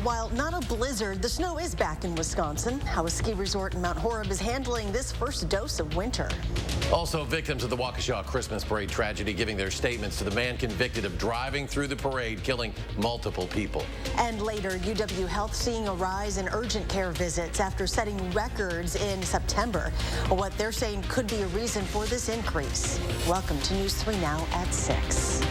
while not a blizzard, the snow is back in Wisconsin. How a ski resort in Mount Horeb is handling this first dose of winter. Also, victims of the Waukesha Christmas parade tragedy giving their statements to the man convicted of driving through the parade, killing multiple people. And later, UW Health seeing a rise in urgent care visits after setting records in September. What they're saying could be a reason for this increase. Welcome to News 3 Now at 6.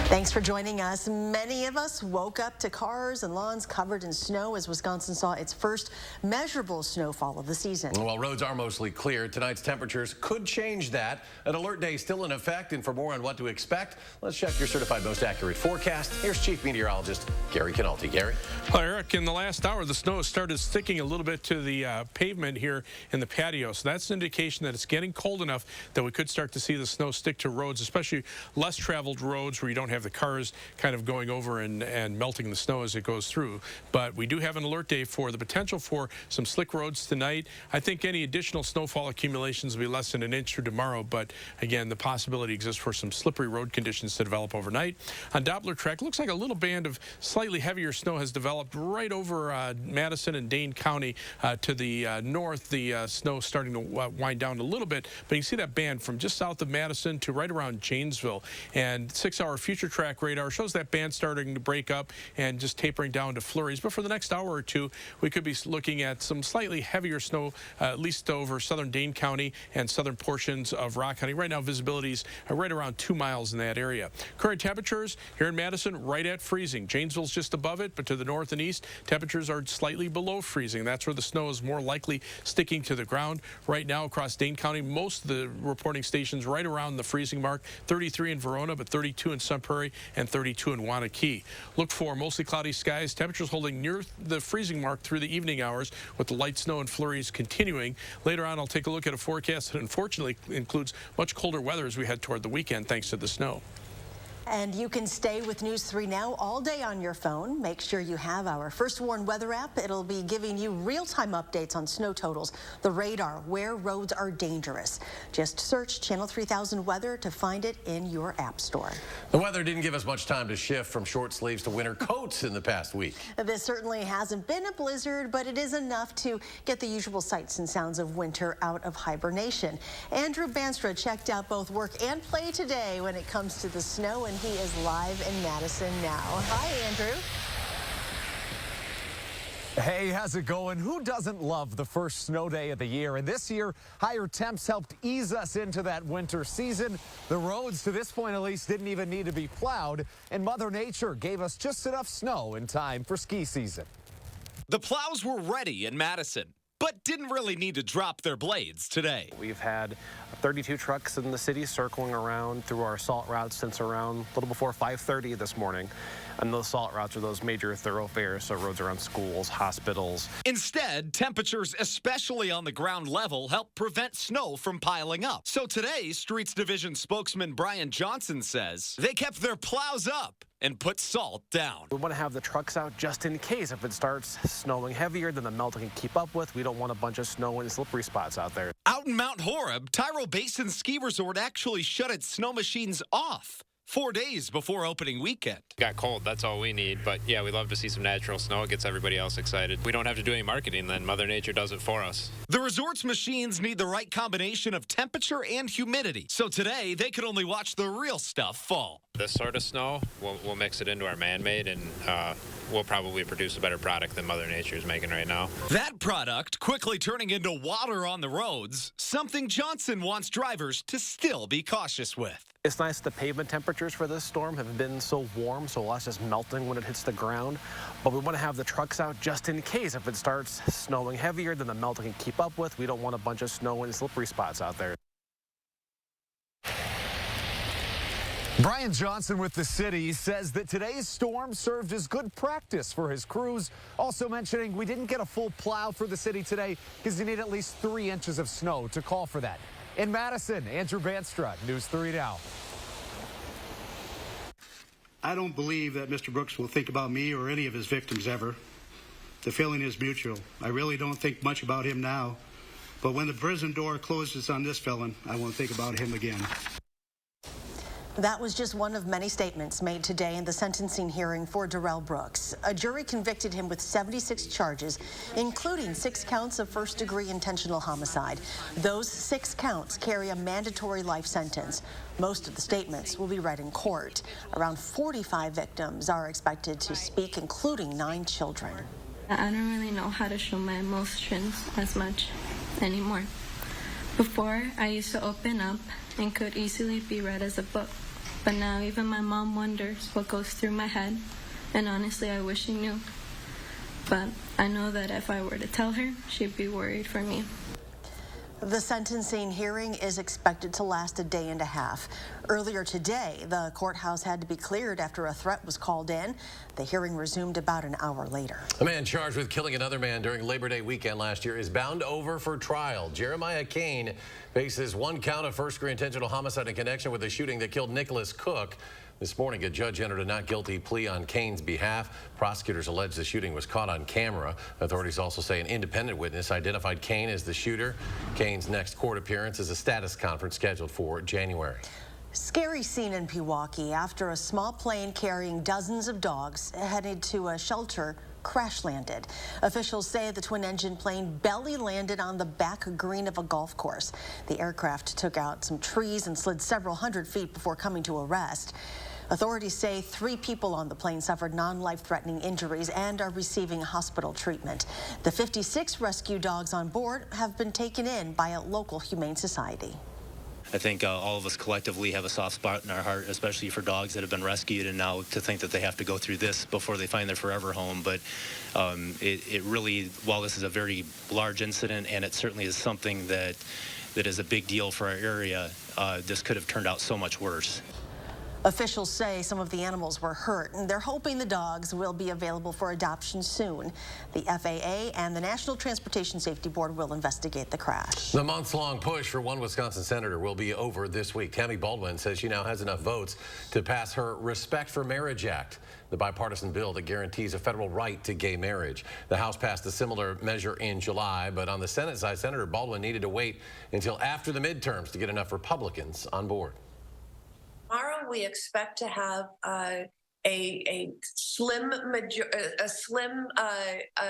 Thanks for joining us. Many of us woke up to cars and lawns covered in snow as Wisconsin saw its first measurable snowfall of the season. While roads are mostly clear, tonight's temperatures could change that. An alert day still in effect, and for more on what to expect, let's check your certified most accurate forecast. Here's Chief Meteorologist Gary Canalti. Gary? Well, Eric, in the last hour, the snow has started sticking a little bit to the pavement here in the patio, so that's an indication that it's getting cold enough that we could start to see the snow stick to roads, especially less traveled roads where you don't have the cars kind of going over and melting the snow as it goes through. But we do have an alert day for the potential for some slick roads tonight. I think any additional snowfall accumulations will be less than an inch through tomorrow, but again, the possibility exists for some slippery road conditions to develop overnight. On Doppler track, looks like a little band of slightly heavier snow has developed right over Madison and Dane County to the north. The snow starting to wind down a little bit, but you can see that band from just south of Madison to right around Janesville. And 6-hour future track radar shows that band starting to break up and just tapering down to flurries. But for the next hour or two, we could be looking at some slightly heavier snow, at least over southern Dane County and southern portions of Rock County. Right now, visibilities are right around 2 miles in that area. Current temperatures here in Madison, right at freezing. Janesville's just above it, but to the north and east, temperatures are slightly below freezing. That's where the snow is more likely sticking to the ground. Right now, across Dane County, most of the reporting stations right around the freezing mark, 33 in Verona, but 32 in Sun Prairie, and 32 in Wanakee. Look for mostly cloudy skies, temperatures holding near the freezing mark through the evening hours with the light snow and flurries continuing. Later on, I'll take a look at a forecast that unfortunately includes much colder weather as we head toward the weekend thanks to the snow. And you can stay with News 3 Now all day on your phone. Make sure you have our First Warn weather app. It'll be giving you real-time updates on snow totals, the radar, where roads are dangerous. Just search Channel 3000 Weather to find it in your app store. The weather didn't give us much time to shift from short sleeves to winter coats in the past week. This certainly hasn't been a blizzard, but it is enough to get the usual sights and sounds of winter out of hibernation. Andrew Banstra checked out both work and play today when it comes to the snow, and he is live in Madison now. Hi, Andrew. Hey, how's it going? Who doesn't love the first snow day of the year? And this year, higher temps helped ease us into that winter season. The roads, to this point at least, didn't even need to be plowed, and Mother Nature gave us just enough snow in time for ski season. The plows were ready in Madison, but didn't really need to drop their blades today. We've had 32 trucks in the city circling around through our salt routes since around a little before 5:30 this morning. And those salt routes are those major thoroughfares, so roads around schools, hospitals. Instead, temperatures, especially on the ground level, help prevent snow from piling up. So today, Streets Division spokesman Brian Johnson says they kept their plows up and put salt down. We want to have the trucks out just in case if it starts snowing heavier than the melting can keep up with. We don't want a bunch of snow and slippery spots out there. Out in Mount Horeb, Tyrrell Basin Ski Resort actually shut its snow machines off 4 days before opening weekend. Got cold, that's all we need, but yeah, we love to see some natural snow. It gets everybody else excited. We don't have to do any marketing then. Mother Nature does it for us. The resort's machines need the right combination of temperature and humidity, so today they could only watch the real stuff fall. This sort of snow, we'll mix it into our man-made, and we'll probably produce a better product than Mother Nature is making right now. That product quickly turning into water on the roads, something Johnson wants drivers to still be cautious with. It's nice the pavement temperatures for this storm have been so warm, so less is melting when it hits the ground. But we want to have the trucks out just in case if it starts snowing heavier than the melting can keep up with. We don't want a bunch of snow and slippery spots out there. Brian Johnson with the city says that today's storm served as good practice for his crews. Also mentioning we didn't get a full plow for the city today because you need at least 3 inches of snow to call for that. In Madison, Andrew Banstra, News 3 Now. I don't believe that Mr. Brooks will think about me or any of his victims ever. The feeling is mutual. I really don't think much about him now, but when the prison door closes on this felon, I won't think about him again. That was just one of many statements made today in the sentencing hearing for Darrell Brooks. A jury convicted him with 76 charges, including 6 counts of first-degree intentional homicide. Those 6 counts carry a mandatory life sentence. Most of the statements will be read in court. Around 45 victims are expected to speak, including 9 children. I don't really know how to show my emotions as much anymore. Before, I used to open up and could easily be read as a book. But now even my mom wonders what goes through my head, and honestly I wish she knew. But I know that if I were to tell her, she'd be worried for me. The sentencing hearing is expected to last a day and a half. Earlier today, the courthouse had to be cleared after a threat was called in. The hearing resumed about an hour later. A man charged with killing another man during Labor Day weekend last year is bound over for trial. Jeremiah Kane faces 1 count of first-degree intentional homicide in connection with the shooting that killed Nicholas Cook. This morning, a judge entered a not guilty plea on Kane's behalf. Prosecutors allege the shooting was caught on camera. Authorities also say an independent witness identified Kane as the shooter. Kane's next court appearance is a status conference scheduled for January. Scary scene in Pewaukee after a small plane carrying dozens of dogs headed to a shelter crash landed. Officials say the twin-engine plane belly landed on the back green of a golf course. The aircraft took out some trees and slid several hundred feet before coming to a rest. Authorities say 3 people on the plane suffered non-life-threatening injuries and are receiving hospital treatment. The 56 rescue dogs on board have been taken in by a local humane society. I think all of us collectively have a soft spot in our heart, especially for dogs that have been rescued, and now to think that they have to go through this before they find their forever home. But it really, while this is a very large incident, and it certainly is something that is a big deal for our area, this could have turned out so much worse. Officials say some of the animals were hurt, and they're hoping the dogs will be available for adoption soon. The FAA and the National Transportation Safety Board will investigate the crash. The months-long push for one Wisconsin senator will be over this week. Tammy Baldwin says she now has enough votes to pass her Respect for Marriage Act, the bipartisan bill that guarantees a federal right to gay marriage. The House passed a similar measure in July, but on the Senate side, Senator Baldwin needed to wait until after the midterms to get enough Republicans on board. Tomorrow we expect to have a slim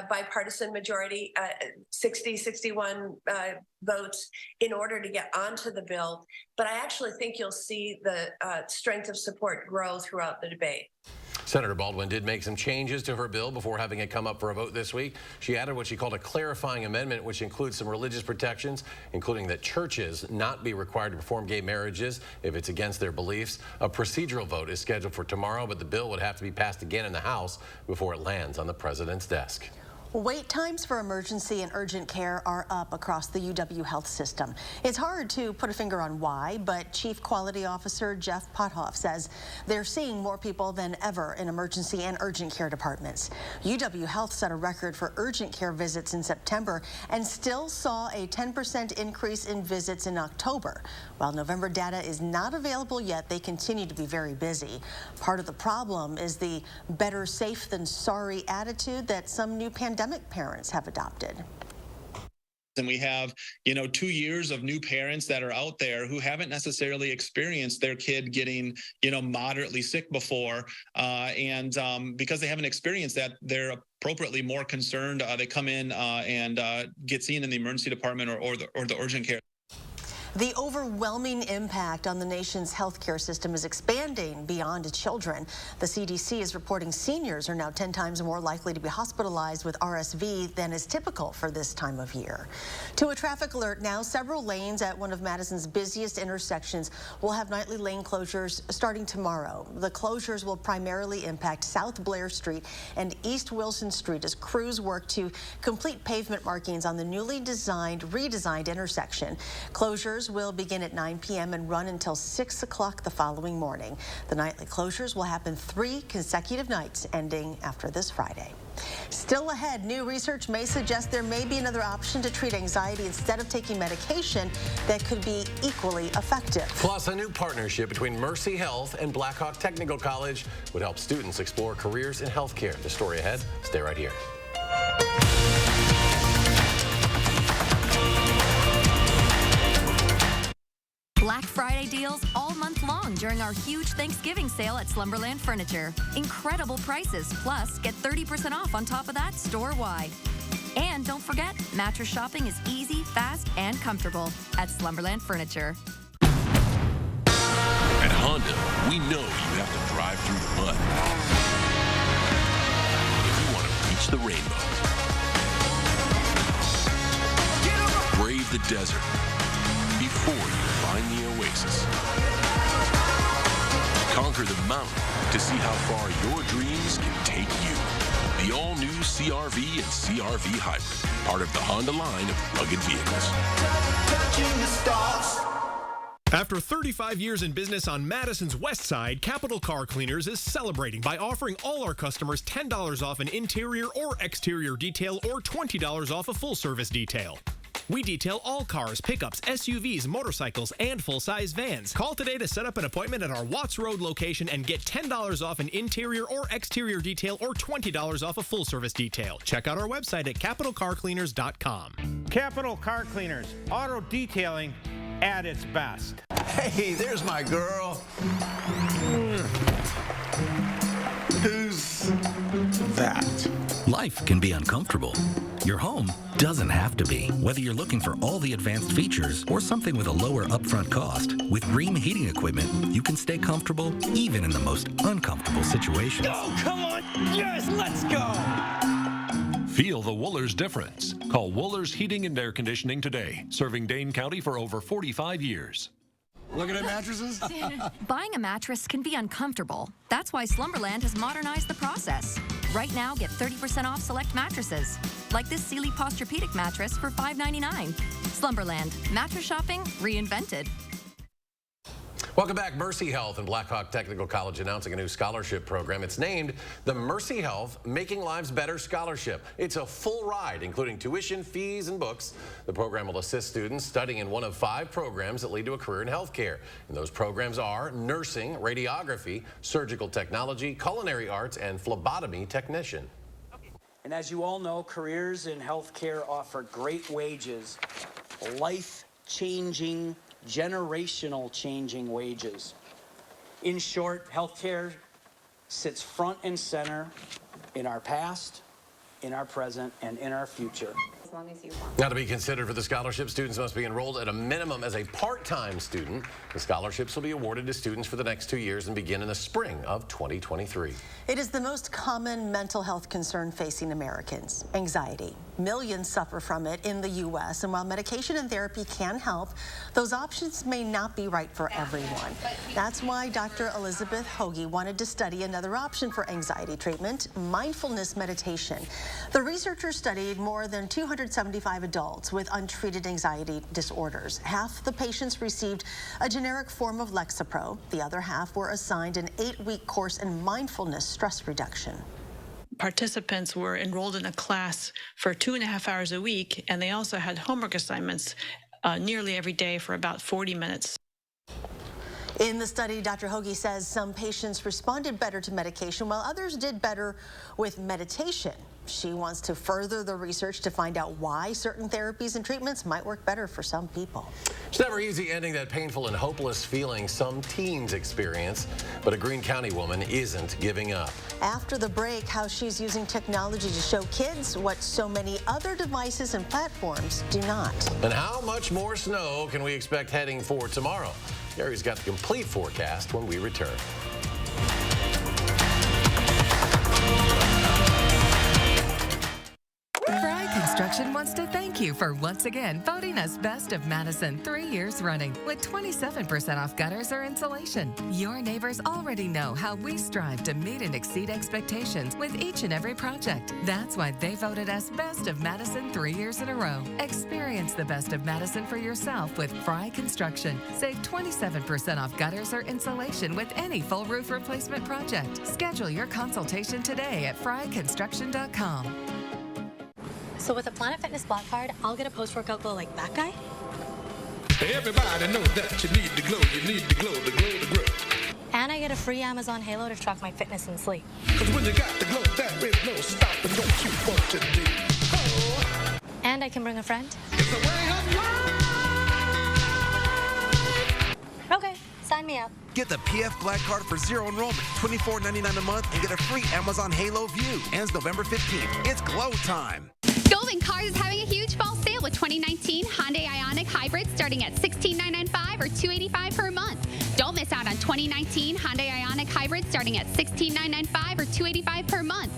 bipartisan majority, 60-61 votes in order to get onto the bill. But I actually think you'll see the strength of support grow throughout the debate. Senator Baldwin did make some changes to her bill before having it come up for a vote this week. She added what she called a clarifying amendment, which includes some religious protections, including that churches not be required to perform gay marriages if it's against their beliefs. A procedural vote is scheduled for tomorrow, but the bill would have to be passed again in the House before it lands on the president's desk. Wait times for emergency and urgent care are up across the UW health system. It's hard to put a finger on why, but Chief Quality Officer Jeff Pothoff says they're seeing more people than ever in emergency and urgent care departments. UW Health set a record for urgent care visits in September and still saw a 10% increase in visits in October. While November data is not available yet, they continue to be very busy. Part of the problem is the better safe than sorry attitude that some new pandemic parents have adopted. And we have, 2 years of new parents that are out there who haven't necessarily experienced their kid getting, moderately sick before. And because they haven't experienced that, they're appropriately more concerned. They come in and get seen in the emergency department or the urgent care. The overwhelming impact on the nation's healthcare system is expanding beyond children. The CDC is reporting seniors are now 10 times more likely to be hospitalized with RSV than is typical for this time of year. To a traffic alert now, several lanes at one of Madison's busiest intersections will have nightly lane closures starting tomorrow. The closures will primarily impact South Blair Street and East Wilson Street as crews work to complete pavement markings on the newly redesigned intersection. Closures will begin at 9 p.m. and run until 6 o'clock the following morning. The nightly closures will happen 3 consecutive nights, ending after this Friday. Still ahead, new research may suggest there may be another option to treat anxiety instead of taking medication that could be equally effective. Plus, a new partnership between Mercy Health and Blackhawk Technical College would help students explore careers in healthcare. The story ahead. Stay right here. Black Friday deals all month long during our huge Thanksgiving sale at Slumberland Furniture. Incredible prices, plus get 30% off on top of that store-wide. And don't forget, mattress shopping is easy, fast, and comfortable at Slumberland Furniture. At Honda, we know you have to drive through the mud if you want to reach the rainbow. Brave the desert before you find the oasis. Conquer the mountain to see how far your dreams can take you. The all-new CR-V and CR-V Hybrid, part of the Honda line of rugged vehicles. After 35 years in business on Madison's west side, Capital Car Cleaners is celebrating by offering all our customers $10 off an interior or exterior detail or $20 off a full-service detail. We detail all cars, pickups, SUVs, motorcycles, and full-size vans. Call today to set up an appointment at our Watts Road location and get $10 off an interior or exterior detail or $20 off a full-service detail. Check out our website at capitalcarcleaners.com. Capital Car Cleaners, auto detailing at its best. Hey, there's my girl. Who's that? Life can be uncomfortable. Your home doesn't have to be. Whether you're looking for all the advanced features or something with a lower upfront cost, with Rheem heating equipment, you can stay comfortable even in the most uncomfortable situations. Oh, come on! Yes, let's go! Feel the Wohlers difference. Call Wohlers Heating and Air Conditioning today, serving Dane County for over 45 years. Looking at mattresses? Buying a mattress can be uncomfortable. That's why Slumberland has modernized the process. Right now, get 30% off select mattresses, like this Sealy Posturepedic mattress for $5.99. Slumberland, mattress shopping reinvented. Welcome back. Mercy Health and Blackhawk Technical College announcing a new scholarship program. It's named the Mercy Health Making Lives Better Scholarship. It's a full ride, including tuition, fees, and books. The program will assist students studying in one of 5 programs that lead to a career in healthcare. And those programs are nursing, radiography, surgical technology, culinary arts, and phlebotomy technician. And as you all know, careers in healthcare offer great wages, life-changing, generational changing wages. In short, healthcare sits front and center in our past, in our present, and in our future. As long as you want. Now, to be considered for the scholarship, students must be enrolled at a minimum as a part-time student. The scholarships will be awarded to students for the next 2 years and begin in the spring of 2023. It is the most common mental health concern facing Americans, anxiety. Millions suffer from it in the U.S., and while medication and therapy can help, those options may not be right for everyone. That's why Dr. Elizabeth Hoagie wanted to study another option for anxiety treatment, mindfulness meditation. The researchers studied more than 275 adults with untreated anxiety disorders. Half the patients received a generic form of Lexapro. The other half were assigned an 8-week course in mindfulness stress reduction. Participants were enrolled in a class for 2.5 hours a week, and they also had homework assignments nearly every day for about 40 minutes. In the study, Dr. Hoagie says some patients responded better to medication while others did better with meditation. She wants to further the research to find out why certain therapies and treatments might work better for some people. It's never easy ending that painful and hopeless feeling some teens experience, but a Greene County woman isn't giving up. After the break, how she's using technology to show kids what so many other devices and platforms do not. And how much more snow can we expect heading for tomorrow? Gary's got the complete forecast when we return. Construction wants to thank you for once again voting us Best of Madison 3 years running with 27% off gutters or insulation. Your neighbors already know how we strive to meet and exceed expectations with each and every project. That's why they voted us Best of Madison 3 years in a row. Experience the Best of Madison for yourself with Fry Construction. Save 27% off gutters or insulation with any full roof replacement project. Schedule your consultation today at fryconstruction.com. So with a Planet Fitness Black Card, I'll get a post-workout glow like that guy. Everybody knows that you need to glow, the glow, the grow. And I get a free Amazon Halo to track my fitness and sleep. Because when you got the glow, there is no stopping what you want to do. Oh. And I can bring a friend. It's a way of life. Okay. Sign me up. Get the PF Black Card for zero enrollment, $24.99 a month, and get a free Amazon Halo View. Ends November 15th. It's glow time. Golden Cars is having a huge fall sale with 2019 Hyundai Ioniq Hybrid starting at $16,995 or $285 per month. Don't miss out on 2019 Hyundai Ioniq Hybrid starting at $16,995 or $285 per month.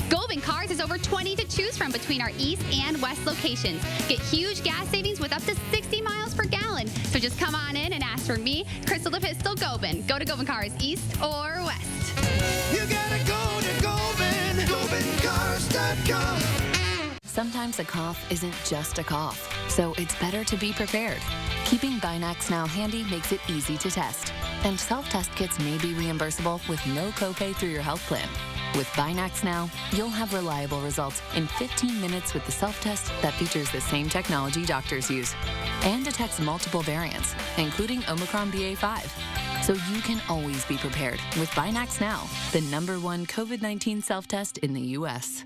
Golden Cars has over 20 to choose from between our east and west locations. Get huge gas savings with up to 60 miles per gallon. So just come on in and ask for me, Crystal the Pistol Gobin. Go to Gobin Cars east or west. You gotta go to Gobin, GobinCars.com. Sometimes a cough isn't just a cough, so it's better to be prepared. Keeping Binax Now handy makes it easy to test. And self-test kits may be reimbursable with no copay through your health plan. With Binax Now, you'll have reliable results in 15 minutes with the self-test that features the same technology doctors use and detects multiple variants, including Omicron BA.5. So you can always be prepared with Binax Now, the #1 COVID-19 self-test in the U.S.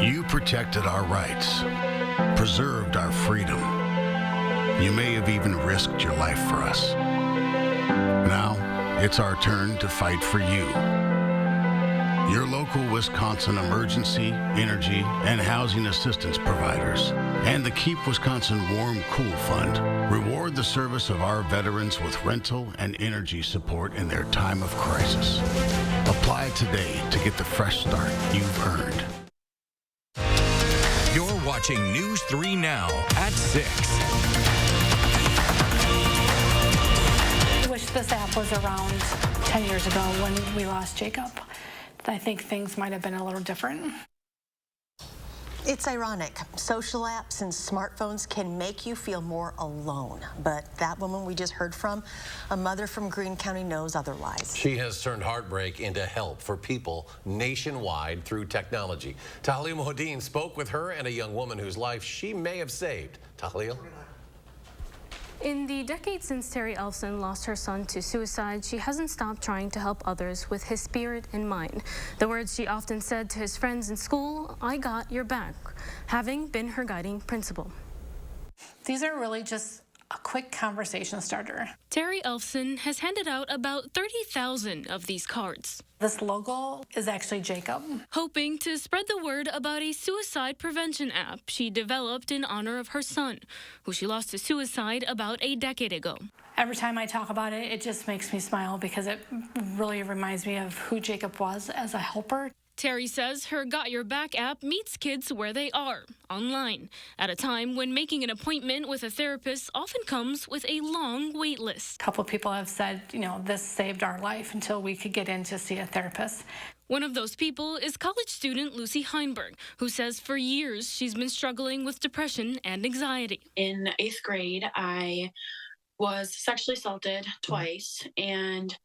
You protected our rights, preserved our freedom. You may have even risked your life for us. Now, it's our turn to fight for you. Your local Wisconsin emergency, energy, and housing assistance providers, and the Keep Wisconsin Warm Cool Fund reward the service of our veterans with rental and energy support in their time of crisis. Apply today to get the fresh start you've earned. You're watching News 3 Now at 6. I wish this app was around 10 years ago when we lost Jacob. I think things might have been a little different. It's ironic. Social apps and smartphones can make you feel more alone. But that woman we just heard from, a mother from Greene County, knows otherwise. She has turned heartbreak into help for people nationwide through technology. Tahlil Mohdin spoke with her and a young woman whose life she may have saved. Tahlil? In the decade since Terry Elfson lost her son to suicide, she hasn't stopped trying to help others with his spirit in mind. The words she often said to his friends in school, "I got your back," having been her guiding principle. These are really just a quick conversation starter. Terry Elfson has handed out about 30,000 of these cards. This logo is actually Jacob. Hoping to spread the word about a suicide prevention app she developed in honor of her son, who she lost to suicide about a decade ago. Every time I talk about it, it just makes me smile because it really reminds me of who Jacob was as a helper. Terry says her Got Your Back app meets kids where they are, online, at a time when making an appointment with a therapist often comes with a long wait list. A couple of people have said, this saved our life until we could get in to see a therapist. One of those people is college student Lucy Heinberg, who says for years she's been struggling with depression and anxiety. In 8th grade, I was sexually assaulted twice, and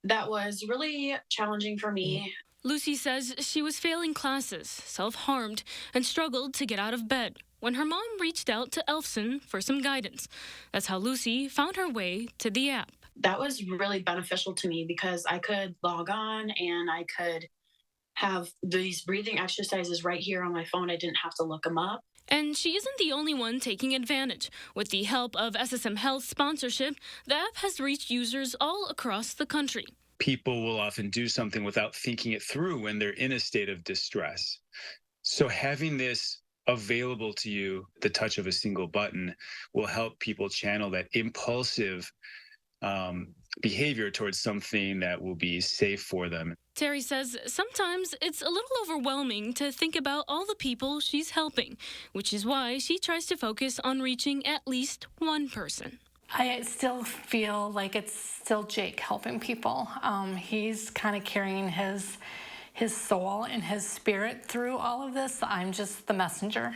that was really challenging for me. Lucy says she was failing classes, self-harmed, and struggled to get out of bed when her mom reached out to Elfson for some guidance. That's how Lucy found her way to the app. That was really beneficial to me because I could log on and I could have these breathing exercises right here on my phone. I didn't have to look them up. And she isn't the only one taking advantage. With the help of SSM Health sponsorship, the app has reached users all across the country. People will often do something without thinking it through when they're in a state of distress. So having this available to you, the touch of a single button, will help people channel that impulsive behavior towards something that will be safe for them. Terry says sometimes it's a little overwhelming to think about all the people she's helping, which is why she tries to focus on reaching at least one person. I still feel like it's still Jake helping people. He's kind of carrying his soul and his spirit through all of this. I'm just the messenger.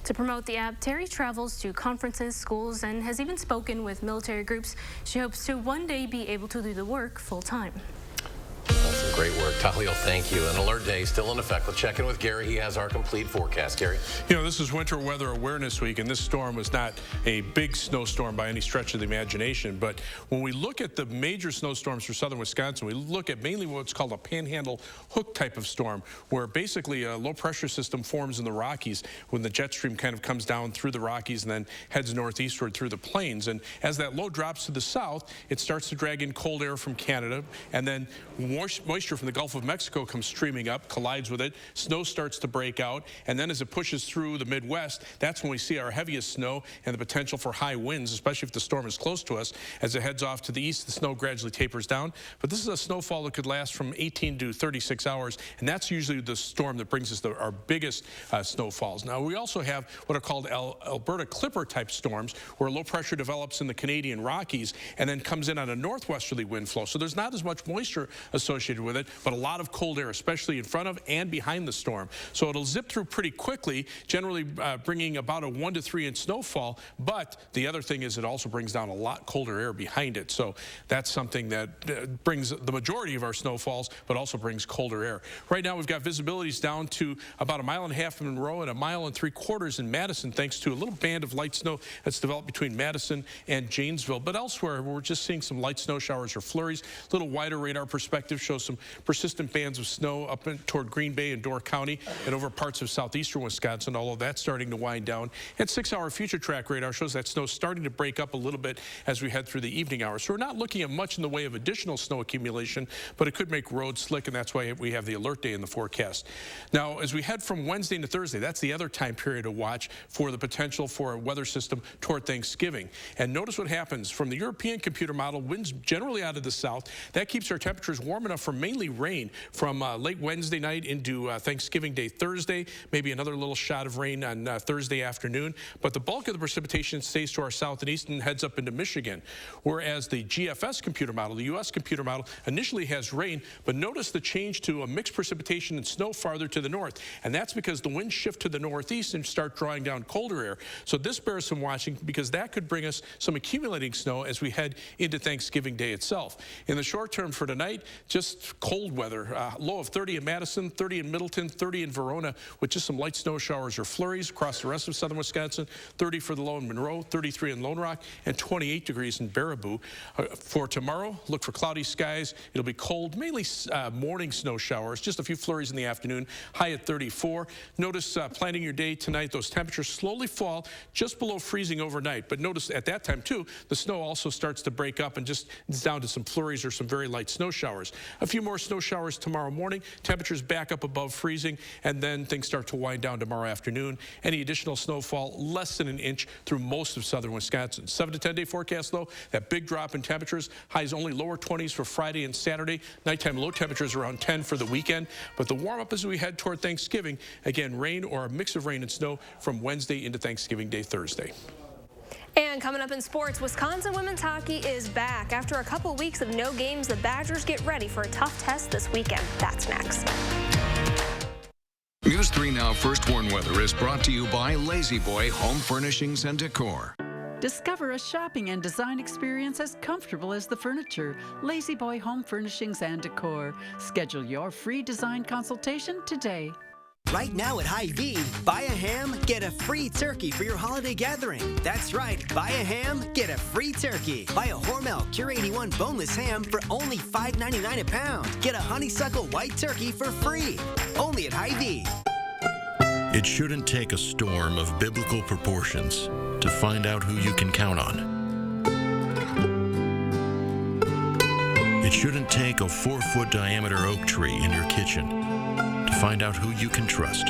To promote the app, Terry travels to conferences, schools, and has even spoken with military groups. She hopes to one day be able to do the work full-time. That's Great work. Tahlil, thank you. An alert day still in effect. Let's check in with Gary. He has our complete forecast. Gary? You know, this is Winter Weather Awareness Week, and this storm was not a big snowstorm by any stretch of the imagination. But when we look at the major snowstorms for southern Wisconsin, we look at mainly what's called a panhandle hook type of storm, where basically a low pressure system forms in the Rockies when the jet stream kind of comes down through the Rockies and then heads northeastward through the plains. And as that low drops to the south, it starts to drag in cold air from Canada, and then moisture from the Gulf of Mexico comes streaming up, collides with it, snow starts to break out, and then as it pushes through the Midwest, that's when we see our heaviest snow and the potential for high winds, especially if the storm is close to us. As it heads off to the east, the snow gradually tapers down, but this is a snowfall that could last from 18 to 36 hours, and that's usually the storm that brings us our biggest snowfalls. Now, we also have what are called Alberta Clipper type storms, where low pressure develops in the Canadian Rockies and then comes in on a northwesterly wind flow, so there's not as much moisture associated with it, but a lot of cold air, especially in front of and behind the storm. So it'll zip through pretty quickly, generally bringing about a 1 to 3 inch snowfall, but the other thing is it also brings down a lot colder air behind it. So that's something that brings the majority of our snowfalls, but also brings colder air. Right now we've got visibilities down to about 1.5 miles in Monroe and 1.75 miles in Madison, thanks to a little band of light snow that's developed between Madison and Janesville. But elsewhere, we're just seeing some light snow showers or flurries. A little wider radar perspective shows some persistent bands of snow up toward Green Bay and Door County and over parts of southeastern Wisconsin, although that's starting to wind down. And 6-hour future track radar shows that snow starting to break up a little bit as we head through the evening hours. So we're not looking at much in the way of additional snow accumulation, but it could make roads slick, and that's why we have the alert day in the forecast. Now, as we head from Wednesday into Thursday, that's the other time period to watch for the potential for a weather system toward Thanksgiving. And notice what happens. From the European computer model, winds generally out of the south. That keeps our temperatures warm enough for mainly rain from late Wednesday night into Thanksgiving Day Thursday, maybe another little shot of rain on Thursday afternoon. But the bulk of the precipitation stays to our south and east and heads up into Michigan. Whereas the GFS computer model, the U.S. computer model, initially has rain, but notice the change to a mixed precipitation and snow farther to the north. And that's because the winds shift to the northeast and start drawing down colder air. So this bears some watching, because that could bring us some accumulating snow as we head into Thanksgiving Day itself. In the short term for tonight, just cold weather. Low of 30 in Madison, 30 in Middleton, 30 in Verona, with just some light snow showers or flurries across the rest of southern Wisconsin. 30 for the low in Monroe, 33 in Lone Rock, and 28 degrees in Baraboo. For tomorrow, look for cloudy skies. It'll be cold, mainly morning snow showers, just a few flurries in the afternoon, high at 34. Notice planning your day tonight, those temperatures slowly fall just below freezing overnight. But notice at that time, too, the snow also starts to break up and just it's down to some flurries or some very light snow showers. A few more snow showers tomorrow morning, temperatures back up above freezing, and then things start to wind down tomorrow afternoon. Any additional snowfall, less than an inch through most of southern Wisconsin. 7 to 10 day forecast, though, that big drop in temperatures, highs only lower 20s for Friday and Saturday. Nighttime low temperatures around 10 for the weekend. But the warm up as we head toward Thanksgiving, again, rain or a mix of rain and snow from Wednesday into Thanksgiving Day Thursday. And coming up in sports, Wisconsin women's hockey is back. After a couple weeks of no games, the Badgers get ready for a tough test this weekend. That's next. News 3 Now First Warn Weather is brought to you by Lazy Boy Home Furnishings and Decor. Discover a shopping and design experience as comfortable as the furniture. Lazy Boy Home Furnishings and Decor. Schedule your free design consultation today. Right now at Hy-Vee, buy a ham, get a free turkey for your holiday gathering. That's right, buy a ham, get a free turkey. Buy a Hormel Cure 81 boneless ham for only $5.99 a pound. Get a honeysuckle white turkey for free. Only at Hy-Vee. It shouldn't take a storm of biblical proportions to find out who you can count on. It shouldn't take a 4-foot diameter oak tree in your kitchen to find out who you can trust.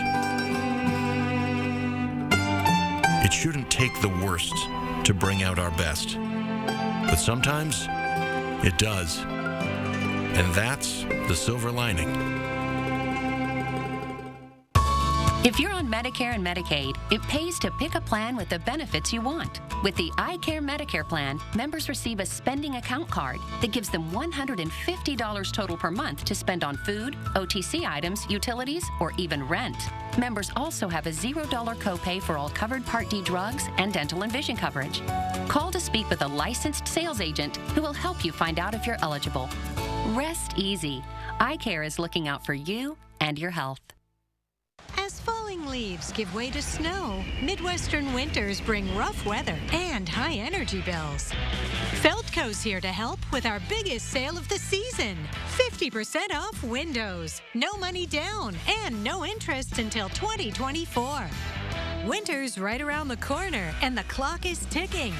It shouldn't take the worst to bring out our best. But sometimes, it does. And that's the silver lining. If you're on Medicare and Medicaid, it pays to pick a plan with the benefits you want. With the iCare Medicare plan, members receive a spending account card that gives them $150 total per month to spend on food, OTC items, utilities, or even rent. Members also have a $0 copay for all covered Part D drugs and dental and vision coverage. Call to speak with a licensed sales agent who will help you find out if you're eligible. Rest easy. Eye Care is looking out for you and your health. As falling leaves give way to snow, Midwestern winters bring rough weather and high energy bills. Feldco's here to help with our biggest sale of the season. 50% off windows, no money down, and no interest until 2024. Winter's right around the corner, and the clock is ticking.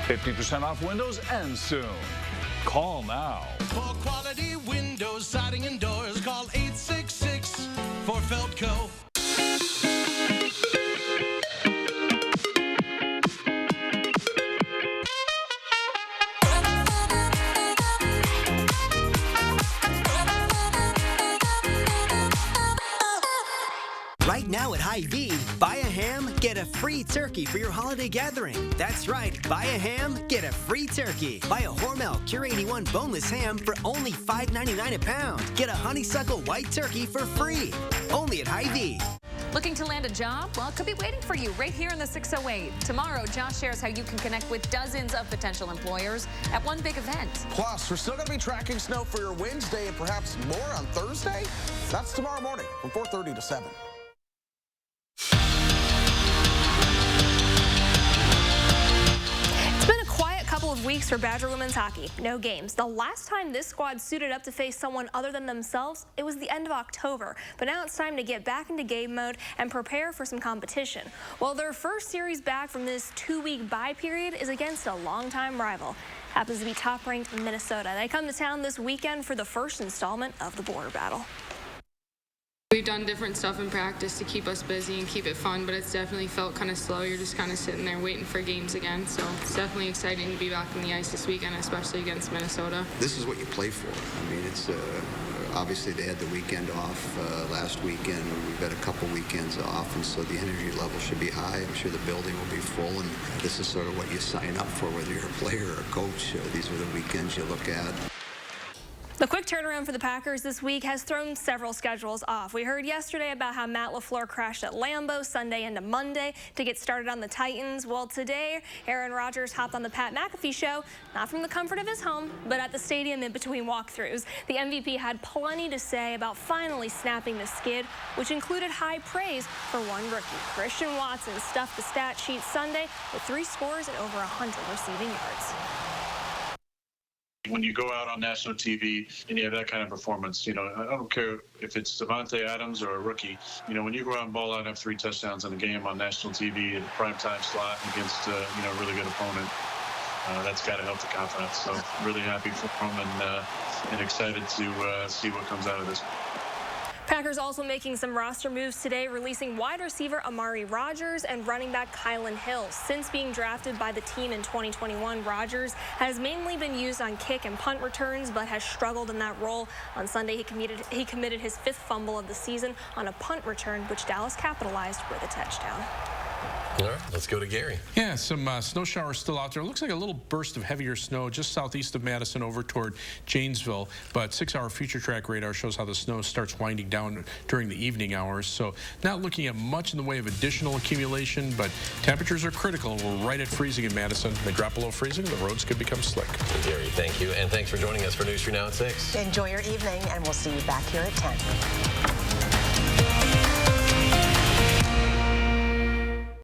50% off windows and soon. Call now. For quality windows, siding, and doors, call 866 for Feldco. Right now at Hy-Vee, buy a ham, get a free turkey for your holiday gathering. That's right, buy a ham, get a free turkey. Buy a Hormel Cure 81 boneless ham for only $5.99 a pound. Get a honeysuckle white turkey for free. Only at Hy-Vee. Looking to land a job? Well, it could be waiting for you right here in the 608. Tomorrow, Josh shares how you can connect with dozens of potential employers at one big event. Plus, we're still going to be tracking snow for your Wednesday and perhaps more on Thursday. That's tomorrow morning from 4:30 to 7. It's been a quiet couple of weeks for Badger women's hockey. No games. The last time this squad suited up to face someone other than themselves, it was the end of October. But now it's time to get back into game mode and prepare for some competition. Well, their first series back from this 2-week bye period is against a longtime rival. Happens to be top-ranked Minnesota. They come to town this weekend for the first installment of the border battle. We've done different stuff in practice to keep us busy and keep it fun, but it's definitely felt kind of slow. You're just kind of sitting there waiting for games again. So it's definitely exciting to be back on the ice this weekend, especially against Minnesota. This is what you play for. I mean, it's obviously they had the weekend off last weekend. We've had a couple weekends off, and so the energy level should be high. I'm sure the building will be full, and this is sort of what you sign up for, whether you're a player or a coach. These are the weekends you look at. The quick turnaround for the Packers this week has thrown several schedules off. We heard yesterday about how Matt LaFleur crashed at Lambeau Sunday into Monday to get started on the Titans. Well, today, Aaron Rodgers hopped on the Pat McAfee show, not from the comfort of his home, but at the stadium in between walkthroughs. The MVP had plenty to say about finally snapping the skid, which included high praise for one rookie. Christian Watson stuffed the stat sheet Sunday with 3 scores and over 100 receiving yards. When you go out on national TV and you have that kind of performance, I don't care if it's Devontae Adams or a rookie, when you go out and ball out and have 3 touchdowns in a game on national TV in a primetime slot against a really good opponent, that's got to help the confidence. So really happy for him and excited to see what comes out of this. Packers also making some roster moves today, releasing wide receiver Amari Rodgers and running back Kylan Hill. Since being drafted by the team in 2021, Rodgers has mainly been used on kick and punt returns, but has struggled in that role. On Sunday, he committed his 5th fumble of the season on a punt return, which Dallas capitalized with a touchdown. All right, let's go to Gary. Yeah, some snow showers still out there. It looks like a little burst of heavier snow just southeast of Madison over toward Janesville. But 6-hour future track radar shows how the snow starts winding down during the evening hours. So not looking at much in the way of additional accumulation, but temperatures are critical. We're right at freezing in Madison. They drop below freezing, the roads could become slick. Gary, thank you. And thanks for joining us for News 3 Now at 6. Enjoy your evening, and we'll see you back here at 10.